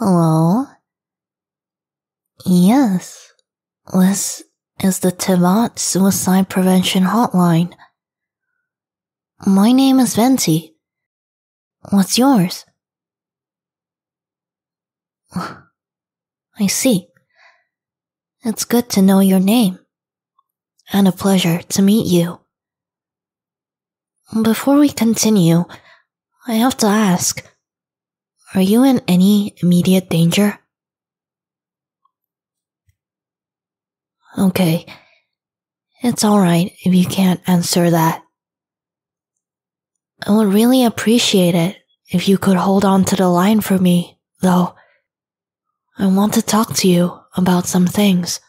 Hello? Yes, this is the Teyvat Suicide Prevention Hotline. My name is Venti. What's yours? I see. It's good to know your name, and a pleasure to meet you. Before we continue, I have to ask, are you in any immediate danger? Okay, it's alright if you can't answer that. I would really appreciate it if you could hold on to the line for me, though. I want to talk to you about some things.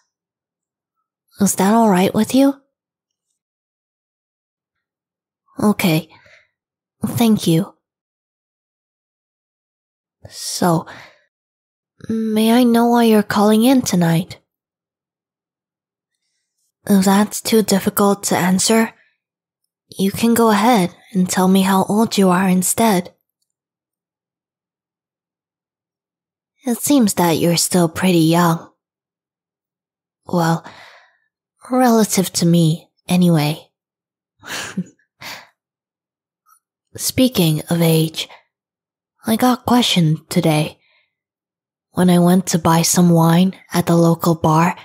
Is that alright with you? Okay, thank you. So, may I know why you're calling in tonight? If that's too difficult to answer, you can go ahead and tell me how old you are instead. It seems that you're still pretty young. Well, relative to me, anyway. Speaking of age, I got questioned today. When I went to buy some wine at the local bar,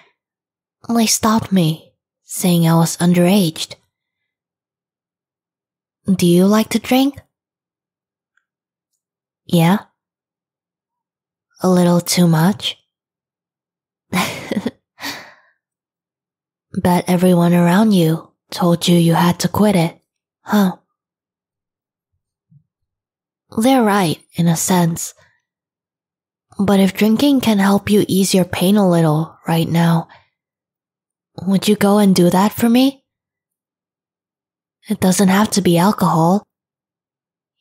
they stopped me, saying I was underaged. Do you like to drink? Yeah? A little too much? Bet everyone around you told you had to quit it, huh? They're right, in a sense. But if drinking can help you ease your pain a little right now, would you go and do that for me? It doesn't have to be alcohol.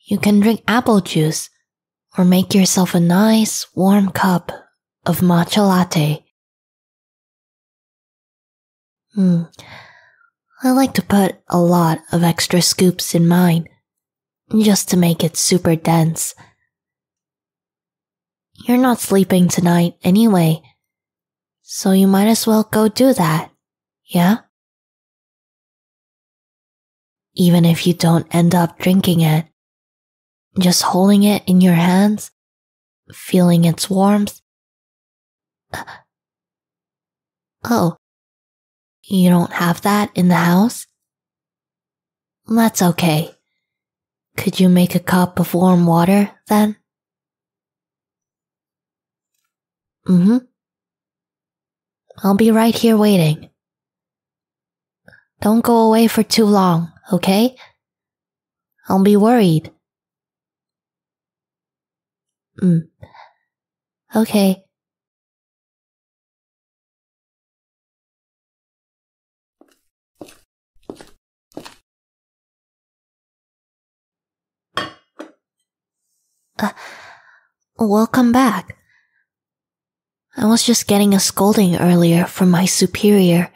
You can drink apple juice or make yourself a nice, warm cup of matcha latte. I like to put a lot of extra scoops in mine, just to make it super dense. You're not sleeping tonight anyway, so you might as well go do that, yeah? Even if you don't end up drinking it, just holding it in your hands, feeling its warmth. Oh, you don't have that in the house? That's okay. Could you make a cup of warm water, then? I'll be right here waiting. Don't go away for too long, okay? I'll be worried. Okay. Welcome back. I was just getting a scolding earlier from my superior.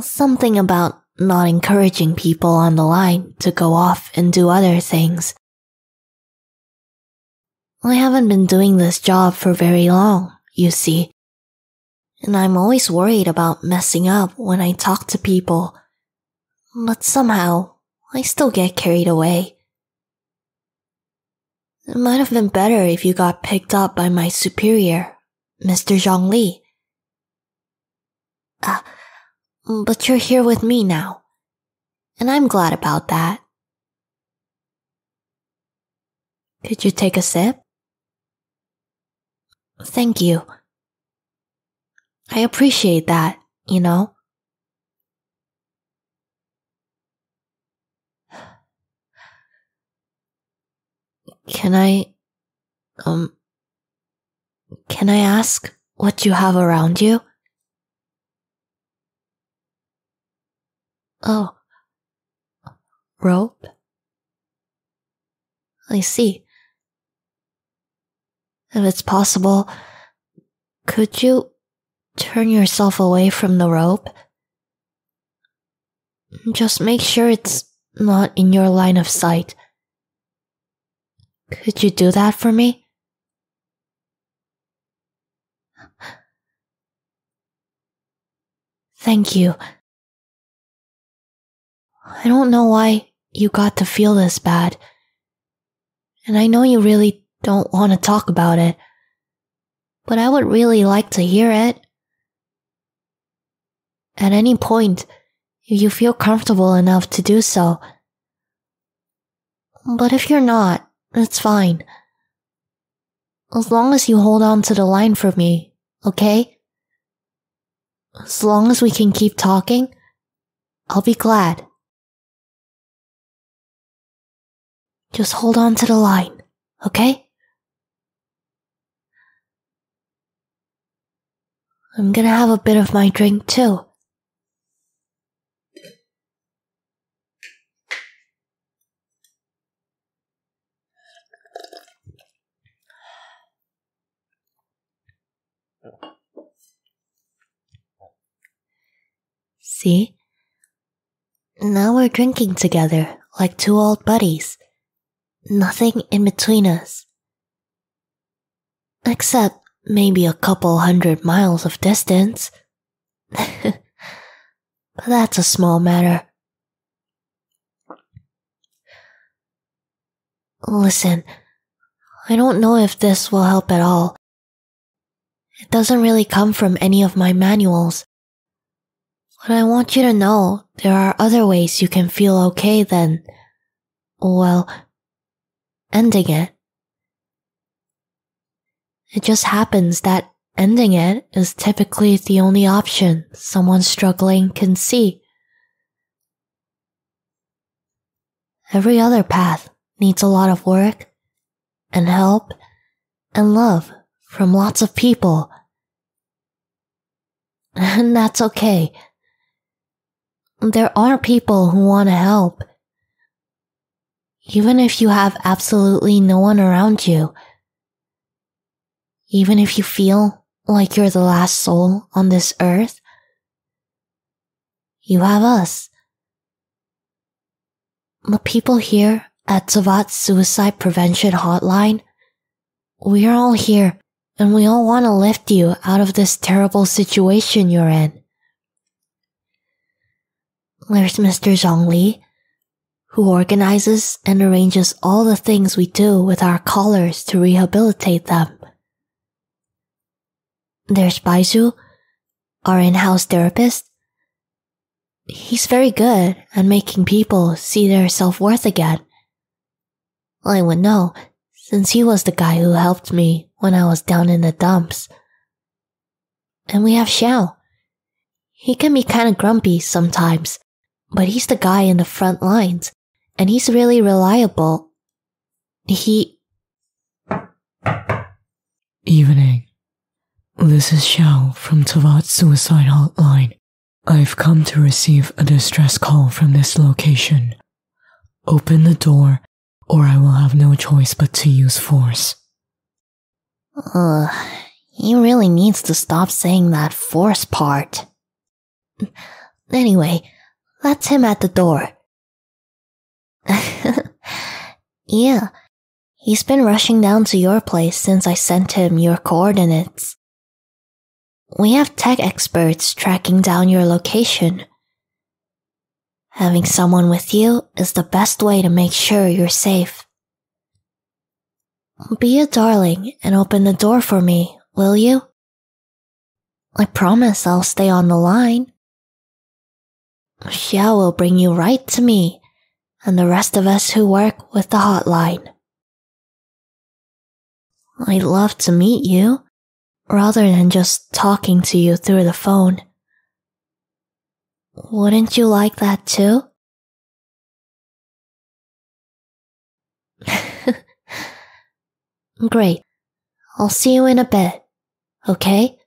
Something about not encouraging people on the line to go off and do other things. I haven't been doing this job for very long, you see, and I'm always worried about messing up when I talk to people, but somehow I still get carried away. It might have been better if you got picked up by my superior, Mr. Zhongli. But you're here with me now, and I'm glad about that. Could you take a sip? Thank you. I appreciate that, you know? Can I ask what you have around you? Oh, rope? I see. If it's possible, could you turn yourself away from the rope? Just make sure it's not in your line of sight. Could you do that for me? Thank you. I don't know why you got to feel this bad. And I know you really don't want to talk about it. But I would really like to hear it. At any point, if you feel comfortable enough to do so. But if you're not, it's fine. As long as you hold on to the line for me, okay? As long as we can keep talking, I'll be glad. Just hold on to the line, okay? I'm gonna have a bit of my drink too. See? Now we're drinking together like two old buddies. Nothing in between us. Except maybe a couple 100 miles of distance. But that's a small matter. Listen, I don't know if this will help at all. It doesn't really come from any of my manuals. But I want you to know there are other ways you can feel okay than, well, ending it. It just happens that ending it is typically the only option someone struggling can see. Every other path needs a lot of work and help and love from lots of people. And that's okay. There are people who want to help. Even if you have absolutely no one around you. Even if you feel like you're the last soul on this earth. You have us. The people here at Teyvat Suicide Prevention Hotline, we are all here and we all want to lift you out of this terrible situation you're in. There's Mr. Zhongli, who organizes and arranges all the things we do with our callers to rehabilitate them. There's Baizu, our in-house therapist. He's very good at making people see their self-worth again. I would know, since he was the guy who helped me when I was down in the dumps. And we have Xiao. He can be kind of grumpy sometimes, but he's the guy in the front lines, and he's really reliable. Evening. This is Xiao from Teyvat Suicide Hotline. I've come to receive a distress call from this location. Open the door, or I will have no choice but to use force. He really needs to stop saying that force part. Anyway, that's him at the door. Yeah, he's been rushing down to your place since I sent him your coordinates. We have tech experts tracking down your location. Having someone with you is the best way to make sure you're safe. Be a darling and open the door for me, will you? I promise I'll stay on the line. Xiao will bring you right to me and the rest of us who work with the hotline. I'd love to meet you, rather than just talking to you through the phone. Wouldn't you like that too? Great. I'll see you in a bit, okay?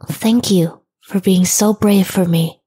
Thank you for being so brave for me.